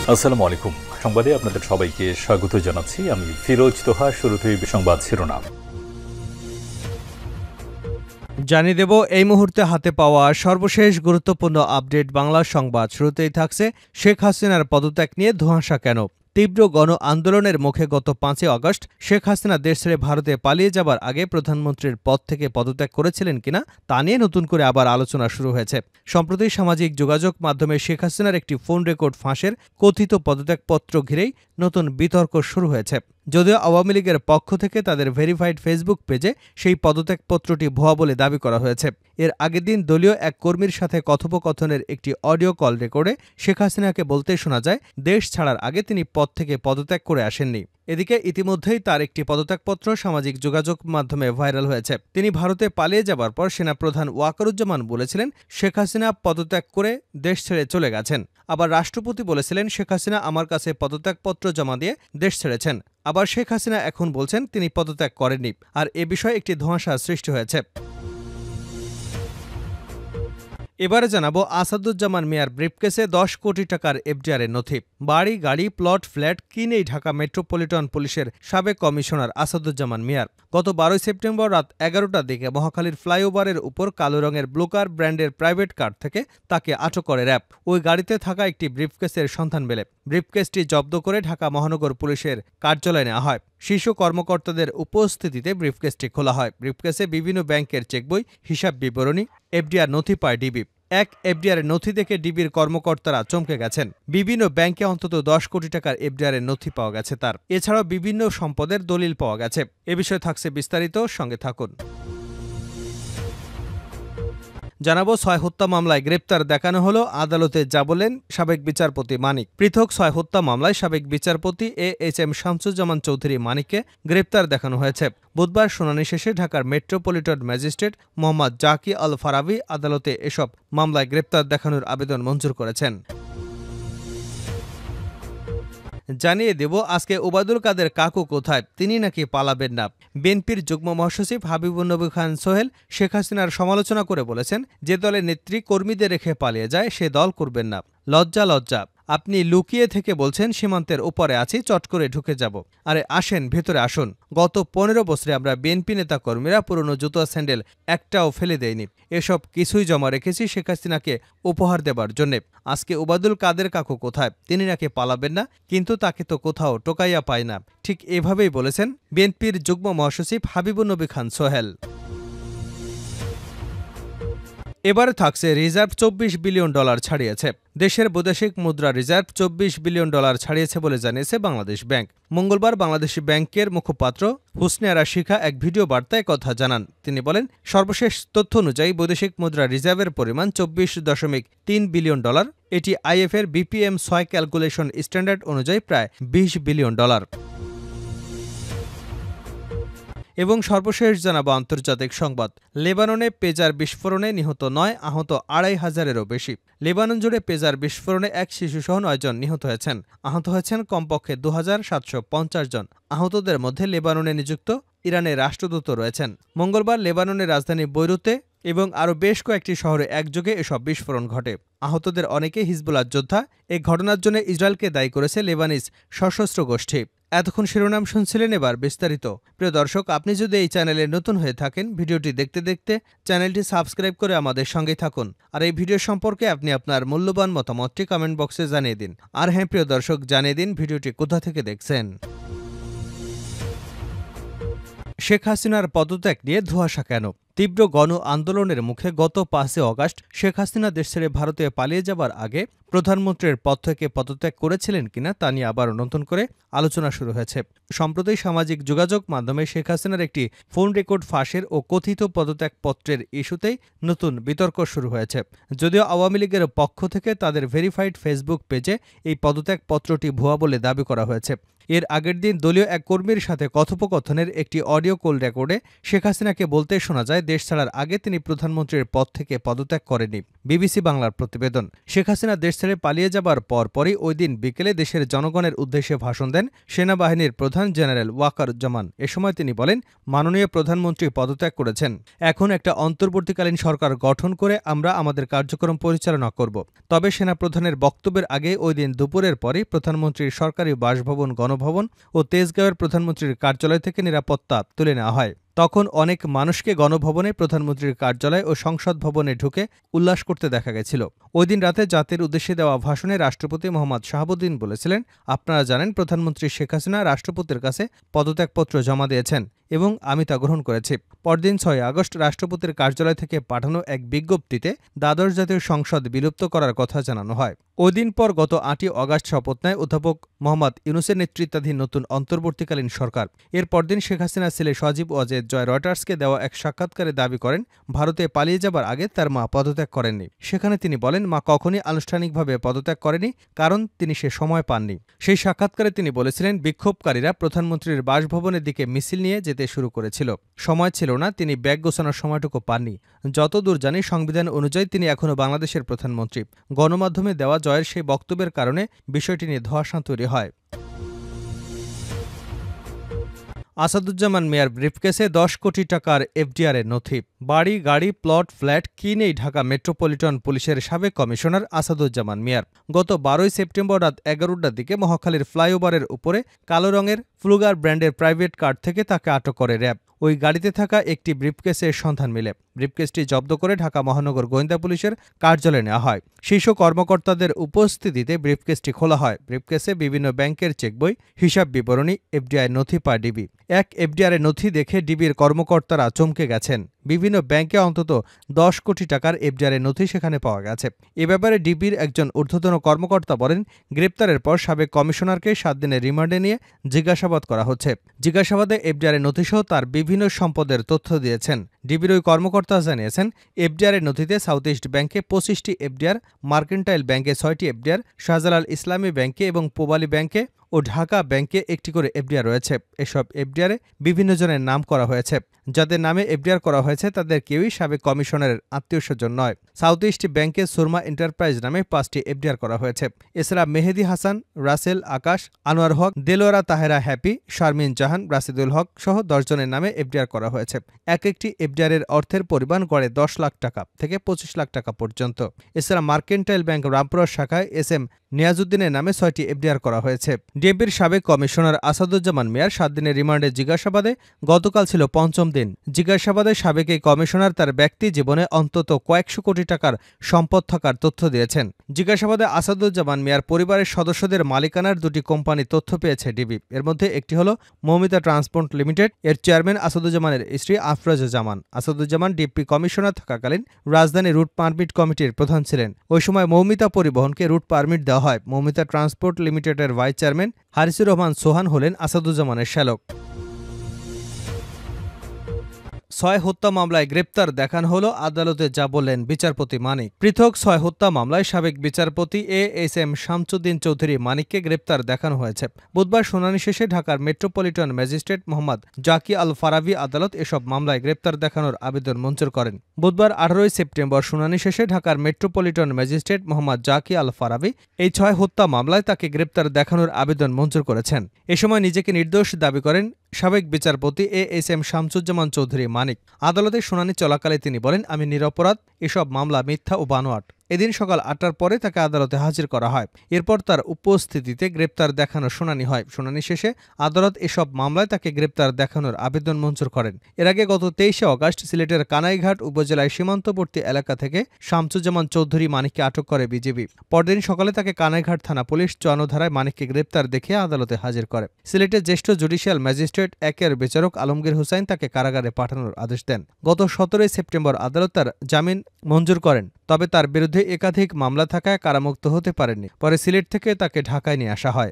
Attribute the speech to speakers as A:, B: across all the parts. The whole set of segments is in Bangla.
A: আসসালামু আলাইকুম। সংবাদে আপনাদের সবাইকে স্বাগত জানাচ্ছি। আমি ফিরোজ তোহা। শুরুতেই সংবাদ শিরোনাম
B: জানিয়ে দেব এই মুহূর্তে হাতে পাওয়া সর্বশেষ গুরুত্বপূর্ণ আপডেট বাংলা সংবাদ। শুরুতেই থাকছে শেখ হাসিনার পদত্যাগ নিয়ে ধোঁয়াশা কেন। তীব্র গণ আন্দোলনের মুখে গত ৫ই আগস্ট শেখ হাসিনা দেশ ছেড়ে ভারতে পালিয়ে যাবার আগে প্রধানমন্ত্রীর পদ থেকে পদত্যাগ করেছিলেন কিনা তা নিয়ে নতুন করে আবার আলোচনা শুরু হয়েছে। সম্প্রতি সামাজিক যোগাযোগ মাধ্যমে শেখ হাসিনার একটি ফোন রেকর্ড ফাঁসের কথিত পদত্যাগপত্র ঘিরেই নতুন বিতর্ক শুরু হয়েছে। যদিও আওয়ামী লীগের পক্ষ থেকে তাদের ভেরিফাইড ফেসবুক পেজে সেই পদত্যাগপত্রটি ভুয়া বলে দাবি করা হয়েছে। এর আগের দিন দলীয় এক কর্মীর সাথে কথোপকথনের একটি অডিও কল রেকর্ডে শেখ হাসিনাকে বলতে শোনা যায়, দেশ ছাড়ার আগে তিনি পদ থেকে পদত্যাগ করে আসেননি। এদিকে ইতিমধ্যেই তার একটি পদত্যাগপত্র সামাজিক যোগাযোগ মাধ্যমে ভাইরাল হয়েছে। তিনি ভারতে পালিয়ে যাবার পর সেনাপ্রধান ওয়াকারুজ্জামান বলেছিলেন শেখ হাসিনা পদত্যাগ করে দেশ ছেড়ে চলে গেছেন। আবার রাষ্ট্রপতি বলেছিলেন শেখ হাসিনা আমার কাছে পদত্যাগপত্র জমা দিয়ে দেশ ছেড়েছেন। আবার শেখ হাসিনা এখন বলছেন তিনি পদত্যাগ করেননি। আর এ বিষয়ে একটি ধোঁয়াশা সৃষ্টি হয়েছে। এবারে জানাবো আসাদুজ্জামান মিয়ার ব্রিফকেসে ১০ কোটি টাকার এফডিআরের নথি। বাড়ি, গাড়ি, প্লট, ফ্ল্যাট কিনেই ঢাকা মেট্রোপলিটন পুলিশের সাবেক কমিশনার আসাদুজ্জামান মিয়ার গত ১২ সেপ্টেম্বর রাত ১১টার দিকে মহাখালীর ফ্লাইওভারের উপর কালো রঙের ব্লুকার ব্র্যান্ডের প্রাইভেট কার থেকে তাকে আটক করে র্যাব। ওই গাড়িতে থাকা একটি ব্রিফকেসের সন্ধান মেলে। ব্রিফকেসটি জব্দ করে ঢাকা মহানগর পুলিশের কার্যালয়ে নেওয়া হয়। শীর্ষ কর্মকর্তাদের উপস্থিতিতে ব্রিফকেসটি খোলা হয়। ব্রিফকেসে বিভিন্ন ব্যাংকের চেকবই, হিসাব বিবরণী, এফডিআর নথি পায় ডিবি। এক এফডিআরের নথি দেখে ডিবির কর্মকর্তারা চমকে গেছেন। বিভিন্ন ব্যাংকে অন্তত ১০ কোটি টাকার এফডিআরের নথি পাওয়া গেছে তার। এছাড়াও বিভিন্ন সম্পদের দলিল পাওয়া গেছে। এ বিষয়ে থাকছে বিস্তারিত, সঙ্গে থাকুন। জানাবো ৬ হত্যা মামলায় গ্রেপ্তার দেখানো হলো। আদালতে যা বলেন সাবেক বিচারপতি মানিক। পৃথক ৬ হত্যা মামলায় সাবেক বিচারপতি AHM শামসুজ্জামান চৌধুরী মানিককে গ্রেপ্তার দেখানো হয়েছে। বুধবার শুনানি শেষে ঢাকার মেট্রোপলিটন ম্যাজিস্ট্রেট মোহাম্মদ জাকি আল ফারাবি আদালতে এসব মামলায় গ্রেপ্তার দেখানোর আবেদন মঞ্জুর করেছেন। জানিয়ে দেব আজকে ওবায়দুল কাদের কাকু কোথায়, তিনি নাকি পালাবেন না। বিএনপির যুগ্ম মহাসচিব হাবিবুন্নবী খান সোহেল শেখ হাসিনার সমালোচনা করে বলেছেন, যে দলের নেত্রী কর্মীদের রেখে পালিয়ে যায় সে দল করবেন না। লজ্জা লজ্জা, আপনি লুকিয়ে থেকে বলছেন সীমান্তের উপরে আছি, চট করে ঢুকে যাব। আরে আসেন, ভেতরে আসুন। গত ১৫ বছরে আমরা বিএনপি নেতা কর্মীরা পুরনো জুতো স্যান্ডেল একটাও ফেলে দেয়নি। এসব কিছুই জমা রেখেছি শেখ হাসিনাকে উপহার দেবার জন্যে। আজকে ওবায়দুল কাদের কাকু কোথায়, তিনি নাকি পালাবেন না, কিন্তু তাকে তো কোথাও টোকাইয়া পায় না। ঠিক এভাবেই বলেছেন বিএনপির যুগ্ম মহাসচিব হাবিবুন্নবী খান সোহেল। এবারে থাকছে রিজার্ভ $২৪ বিলিয়ন ছাড়িয়েছে। দেশের বৈদেশিক মুদ্রা রিজার্ভ $২৪ বিলিয়ন ছাড়িয়েছে বলে জানিয়েছে বাংলাদেশ ব্যাংক। মঙ্গলবার বাংলাদেশ ব্যাংকের মুখপাত্র হুসনে আরা শিখা এক ভিডিও বার্তায় কথা জানান। তিনি বলেন, সর্বশেষ তথ্য অনুযায়ী বৈদেশিক মুদ্রা রিজার্ভের পরিমাণ $২৪.৩ বিলিয়ন। এটি IF এর BPM-৬ ক্যালকুলেশন স্ট্যান্ডার্ড অনুযায়ী প্রায় $২০ বিলিয়ন। এবং সর্বশেষ জানাবো আন্তর্জাতিক সংবাদ। লেবাননে পেজার বিস্ফোরণে নিহত ৯, আহত ২৫০০-এরও বেশি। লেবানন জুড়ে পেজার বিস্ফোরণে এক শিশুসহ ৯ জন নিহত হয়েছেন। আহত হয়েছেন কমপক্ষে ২৭৫০ জন। আহতদের মধ্যে লেবাননে নিযুক্ত ইরানের রাষ্ট্রদূত রয়েছেন। মঙ্গলবার লেবাননের রাজধানী বৈরুতে এবং আরও বেশ কয়েকটি শহরে একযোগে এসব বিস্ফোরণ ঘটে। আহতদের অনেকে হিজবুল্লাহ যোদ্ধা। এই ঘটনার জন্য ইসরায়েলকে দায়ী করেছে লেবানিজ সশস্ত্র গোষ্ঠী। এতক্ষণ শিরোনাম শুনছিলেন, এবার বিস্তারিত। প্রিয় দর্শক, আপনি যদি এই চ্যানেলে নতুন হয়ে থাকেন, ভিডিওটি দেখতে দেখতে চ্যানেলটি সাবস্ক্রাইব করে আমাদের সঙ্গেই থাকুন। আর এই ভিডিও সম্পর্কে আপনি আপনার মূল্যবান মতামতটি কমেন্ট বক্সে জানিয়ে দিন। আর হ্যাঁ প্রিয় দর্শক, জানিয়ে দিন ভিডিওটি কোথা থেকে দেখছেন। শেখ হাসিনার পদত্যাগ নিয়ে ধোঁয়াশা কেন। তীব্র গণ আন্দোলনের মুখে গত ৫ই আগস্ট শেখ হাসিনা দেশ ছেড়ে ভারতে পালিয়ে যাবার আগে প্রধানমন্ত্রীর পদ থেকে পদত্যাগ করেছিলেন কিনা তা নিয়ে আবার নতুন করে আলোচনা শুরু হয়েছে। সম্প্রতি সামাজিক যোগাযোগ মাধ্যমে শেখ হাসিনার একটি ফোন রেকর্ড ফাঁসের ও কথিত পদত্যাগপত্রের ইস্যুতেই নতুন বিতর্ক শুরু হয়েছে। যদিও আওয়ামী লীগের পক্ষ থেকে তাদের ভেরিফাইড ফেসবুক পেজে এই পদত্যাগপত্রটি ভুয়া বলে দাবি করা হয়েছে। এর আগের দিন দলীয় এক কর্মীর সাথে কথোপকথনের একটি অডিও কল রেকর্ডে শেখ হাসিনাকে বলতে শোনা যায়, কার্যালয় দেশ ছাড়ার আগে তিনি প্রধানমন্ত্রীর পদ থেকে পদত্যাগ করেননি। বিবিসি বাংলার প্রতিবেদন। শেখ হাসিনা দেশ ছেড়ে পালিয়ে যাবার পরপরই ওই দিন বিকেলে দেশের জনগণের উদ্দেশ্যে ভাষণ দেন সেনাবাহিনীর প্রধান জেনারেল ওয়াকারুজ্জামান। এ সময় তিনি বলেন, মাননীয় প্রধানমন্ত্রী পদত্যাগ করেছেন, এখন একটা অন্তর্বর্তীকালীন সরকার গঠন করে আমরা আমাদের কার্যক্রম পরিচালনা করব। তবে সেনাপ্রধানের বক্তব্যের আগে ওই দিন দুপুরের পরই প্রধানমন্ত্রীর সরকারি বাসভবন, গণভবন ও তেজগাঁওয়ের প্রধানমন্ত্রীর কার্যালয় থেকে নিরাপত্তা তুলে নেওয়া হয়। তখন অনেক মানুষকে গণভবনে, প্রধানমন্ত্রীর কার্যালয় ও সংসদ ভবনে ঢুকে উল্লাস করতে দেখা গেছিল। ওই দিন রাতে জাতির উদ্দেশ্যে দেওয়া ভাষণে রাষ্ট্রপতি মোহাম্মদ শাহাবুদ্দিন বলেছিলেন, আপনারা জানেন প্রধানমন্ত্রী শেখ হাসিনা রাষ্ট্রপতির কাছে পদত্যাগপত্র জমা দিয়েছেন এবং আমি তা গ্রহণ করেছি। পরদিন ৬ আগস্ট রাষ্ট্রপতির কার্যালয় থেকে পাঠানো এক বিজ্ঞপ্তিতে দ্বাদশ জাতীয় সংসদ বিলুপ্ত করার কথা জানানো হয়। ওই দিন পর গত ৮ই আগস্ট শপথ নেয় অধ্যাপক মোহাম্মদ ইউনূসের নেতৃত্বাধীন নতুন অন্তর্বর্তীকালীন সরকার। এর পরদিন শেখ হাসিনার ছেলে সজীব ওয়াজেদ জয় রয়টার্সকে দেওয়া এক সাক্ষাৎকারে দাবি করেন, ভারতে পালিয়ে যাবার আগে তার মা পদত্যাগ করেননি। সেখানে তিনি বলেন, মা কখনই আনুষ্ঠানিকভাবে পদত্যাগ করেনি, কারণ তিনি সে সময় পাননি। সেই সাক্ষাৎকারে তিনি বলেছিলেন, বিক্ষোভকারীরা প্রধানমন্ত্রীর বাসভবনের দিকে মিছিল নিয়ে যেতে শুরু করেছিল, সময় ছিল না, তিনি ব্যাগ গোছানোর সময়টুকু পাননি। যতদূর জানি সংবিধান অনুযায়ী তিনি এখনও বাংলাদেশের প্রধানমন্ত্রী। গণমাধ্যমে দেওয়া জয়ের সেই বক্তব্যের কারণে বিষয়টি নিয়ে ধোঁয়াশা তৈরি হয়। আসাদুজ্জামান মিয়ার ব্রিফকেসে ১০ কোটি টাকার এফডিআরের নথি। বাড়ি, গাড়ি, প্লট, ফ্ল্যাট কি নেই ঢাকা মেট্রোপলিটন পুলিশের সাবেক কমিশনার আসাদুজ্জামান মিয়ার। গত ১২ই সেপ্টেম্বর রাত ১১টার দিকে মহাখালীর ফ্লাইওভারের উপরে কালো রঙের ফ্লুগার ব্র্যান্ডের প্রাইভেট কার থেকে তাকে আটক করে র্যাব। ওই গাড়িতে থাকা একটি ব্রিফকেসের সন্ধান মেলে। ব্রিফকেসটি জব্দ করে ঢাকা মহানগর গোয়েন্দা পুলিশের কার্যালয়ে নেওয়া হয়। শীর্ষ কর্মকর্তাদের উপস্থিতিতে ব্রিফকেসটি খোলা হয়। ব্রিফকেসে বিভিন্ন ব্যাংকের চেকবই, হিসাব বিবরণী, এফডিআই নথি পায় ডিবি। এক এফডিআরের নথি দেখে ডিবির কর্মকর্তারা চমকে গেছেন। বিভিন্ন ব্যাংকে অন্তত ১০ কোটি টাকার এফডিআরের নথি সেখানে পাওয়া গেছে। এ ব্যাপারে ডিবির একজন ঊর্ধ্বতন কর্মকর্তা বলেন, গ্রেপ্তারের পর সাবেক কমিশনারকে ৭ দিনের রিমান্ডে নিয়ে জিজ্ঞাসাবাদ করা হচ্ছে। জিজ্ঞাসাবাদে এফডিআরের নথিসহ তার বিভিন্ন সম্পদের তথ্য দিয়েছেন। ডিবির ওই কর্মকর্তা জানিয়েছেন, এফডিআরের নথিতে সাউথ ইস্ট ব্যাংকে ২৫টি এফডিআর, মার্কেন্টাইল ব্যাংকে ৬টি এফডিআর, শাহজালাল ইসলামী ব্যাংকে এবং পূবালী ব্যাংকে ও ঢাকা ব্যাংকে একটি করে এফডিআর রয়েছে। এসব এফডিআরে বিভিন্ন জনের নাম করা হয়েছে। যাদের নামে এফডিআর করা হয়েছে তাদের কেউই সাবেক কমিশনারের আত্মীয়স্বজন নয়। সাউথ ইস্ট ব্যাংকে সুরমা এন্টারপ্রাইজ নামে 5টি এফডিআর করা হয়েছে। এছাড়া মেহেদী হাসান, রাসেল, আকাশ, আনোয়ার হক, দেলোয়ারা তাহেরা হ্যাপি, শারমিন জাহান, রাশিদুল হক সহ 10 জনের নামে এফডিআর করা হয়েছে। এক একটি এফডিআরের অর্থের পরিমাণ গড়ে 10 লাখ টাকা থেকে 25 লাখ টাকা পর্যন্ত। এছাড়া মার্কেন্টাইল ব্যাংক রামপুরা শাখায় এস.এম. নিয়াজউদ্দিনের নামে 6টি এফডিআর করা হয়েছে। ডিএমপির সাবেক কমিশনার আসাদুজ্জামান মিয়ার 7 দিনের রিমান্ডে জিজ্ঞাসাবাদে গতকাল ছিল 5ম দিন। জিজ্ঞাসাবাদে সাবেক এই কমিশনার তার ব্যক্তি জীবনে অন্তত কয়েকশো কোটি টাকার সম্পদ থাকার তথ্য দিয়েছেন। জিজ্ঞাসাবাদে আসাদুজ্জামান মিয়ার পরিবারের সদস্যদের মালিকানার 2টি কোম্পানি তথ্য পেয়েছে ডিবি। এর মধ্যে একটি হল মৌমিতা ট্রান্সপোর্ট লিমিটেড। এর চেয়ারম্যান আসাদুজ্জামানের স্ত্রী আফরোজা জামান। আসাদুজ্জামান ডিপি কমিশনার থাকাকালীন রাজধানী রুট পারমিট কমিটির প্রধান ছিলেন। ওই সময় মৌমিতা পরিবহনকে রুট পারমিট দেওয়া হয়। মৌমিতা ট্রান্সপোর্ট লিমিটেডের ভাইস চেয়ারম্যান হারিসুর রহমান সোহান হলেন আসাদুজ্জামানের শ্যালক। 6 হত্যা মামলায় গ্রেপ্তার দেখানো হলো, আদালতে যা বললেন বিচারপতি মানিক। পৃথক 6 হত্যা মামলায় সাবেক বিচারপতি এএসএম শামসুদ্দিন চৌধুরী মানিককে গ্রেপ্তার দেখানো হয়েছে। বুধবার শুনানি শেষে ঢাকার মেট্রোপলিটন ম্যাজিস্ট্রেট মোহাম্মদ জাকি আল ফারাবি আদালত এসব মামলায় গ্রেপ্তার দেখানোর আবেদন মঞ্জুর করেন। বুধবার 18 সেপ্টেম্বর শুনানি শেষে ঢাকার মেট্রোপলিটন ম্যাজিস্ট্রেট মোহাম্মদ জাকি আল ফারাবি এই 6 হত্যা মামলায় তাকে গ্রেপ্তার দেখানোর আবেদন মঞ্জুর করেছেন। এ সময় নিজেকে নির্দোষ দাবি করেন সাবেক বিচারপতি এএসএম শামসুজ্জামান চৌধুরী মানিক। আদালতে শুনানি চলাকালে তিনি বলেন, আমি নিরপরাধ, এসব মামলা মিথ্যা ও বানোয়াট। এদিন সকাল 8টার পরে তাকে আদালতে হাজির করা হয়। এরপর তার উপস্থিতিতে গ্রেপ্তার দেখানোর শুনানি হয়। শুনানি শেষে আদালত এসব মামলায় তাকে গ্রেপ্তার দেখানোর আবেদন মঞ্জুর করেন। এর আগে গত 23 আগস্ট সিলেটের কানাইঘাট উপজেলায় সীমান্তবর্তী এলাকা থেকে শামসুজ্জামান চৌধুরী মানিককে আটক করে বিজিবি। পরদিন সকালে তাকে কানাইঘাট থানা পুলিশ 54 ধারায় মানিককে গ্রেপ্তার দেখিয়ে আদালতে হাজির করে। সিলেটের জ্যেষ্ঠ জুডিশিয়াল ম্যাজিস্ট্রেট 1-এর বিচারক আলমগীর হুসাইন তাকে কারাগারে পাঠানোর আদেশ দেন। গত 17 সেপ্টেম্বর আদালত তার জামিন মঞ্জুর করেন। তবে তার বিরুদ্ধে একাধিক মামলা থাকায় কারামুক্ত হতে পারেননি। পরে সিলেট থেকে তাকে ঢাকায় নিয়ে আসা হয়।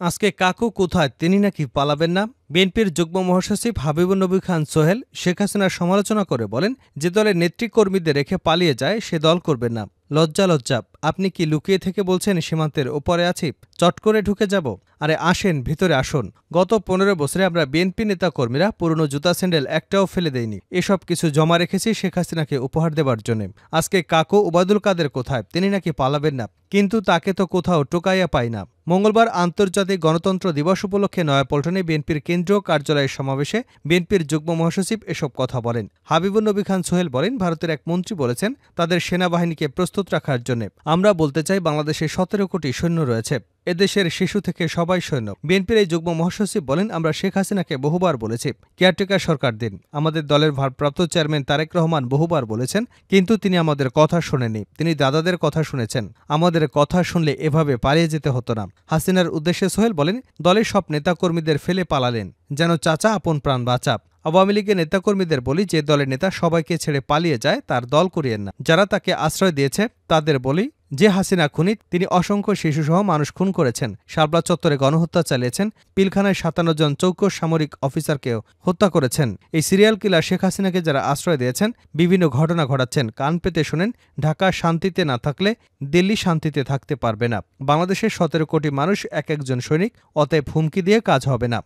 B: আজকে কাকু কোথায়, তিনি নাকি পালাবেন না। বিএনপির যুগ্ম মহাসচিব হাবিবুন নবী খান সোহেল শেখ হাসিনার সমালোচনা করে বলেন, যে দলের নেতৃকর্মীদের রেখে পালিয়ে যায় সে দল করবেন না। লজ্জা লজ্জা, আপনি কি লুকিয়ে থেকে বলছেন সীমান্তের ওপরে আছি, চট করে ঢুকে যাব? আরে আসেন, ভিতরে আসুন। গত 15 বছরে আমরা বিএনপি নেতা কর্মীরা পুরনো জুতা স্যান্ডেল একটাও ফেলে দেইনি। এসব কিছু জমা রেখেছি শেখ হাসিনাকে উপহার দেবার জন্য। আজকে কাকু ওবায়দুল কাদের কোথায়? তিনি নাকি পালাবেন না, কিন্তু তাকে তো কোথাও টোকাইয়া পাই না। মঙ্গলবার আন্তর্জাতিক গণতন্ত্র দিবস উপলক্ষে নয়াপল্টনে বিএনপির কেন্দ্রীয় কার্যালয়ের সমাবেশে বিএনপির যুগ্ম মহাসচিব এসব কথা বলেন। হাবিবুন নবী খান সোহেল বলেন, ভারতের এক মন্ত্রী বলেছেন তাদের সেনাবাহিনীকে প্রস্তুত রাখার জন্য। আমরা বলতে চাই, বাংলাদেশে 17 কোটি সৈন্য রয়েছে। এদেশের শিশু থেকে সবাই সৈন্য। বিএনপির এই যুগ্ম মহাসচিব বলেন, আমরা শেখ হাসিনাকে বহুবার বলেছি কেয়ারটেকার সরকার দিন। আমাদের দলের ভারপ্রাপ্ত চেয়ারম্যান তারেক রহমান বহুবার বলেছেন, কিন্তু তিনি আমাদের কথা শোনেননি। তিনি দাদাদের কথা শুনেছেন। আমাদের কথা শুনলে এভাবে পালিয়ে যেতে হতো না। হাসিনার উদ্দেশ্যে সোহেল বলেন, দলের সব নেতাকর্মীদের ফেলে পালালেন যেন চাচা আপন প্রাণ বাঁচা। আওয়ামী লীগের নেতাকর্মীদের বলি, যে দলের নেতা সবাইকে ছেড়ে পালিয়ে যায় তার দল করিয়েন না। যারা তাকে আশ্রয় দিয়েছে তাদের বলি, যে হাসিনা খুনি, তিনি অসংখ্য শিশুসহ মানুষ খুন করেছেন, শাপলা চত্বরে গণহত্যা চালিয়েছেন, পিলখানায় 57 জন চৌকস সামরিক অফিসারকেও হত্যা করেছেন। এই সিরিয়াল কিলার শেখ হাসিনাকে যারা আশ্রয় দিয়েছেন, বিভিন্ন ঘটনা ঘটাচ্ছেন। কান পেতে শোনেন, ঢাকা শান্তিতে না থাকলে দিল্লি শান্তিতে থাকতে পারবে না। বাংলাদেশের 17 কোটি মানুষ এক একজন সৈনিক, অতএব হুমকি দিয়ে কাজ হবে না।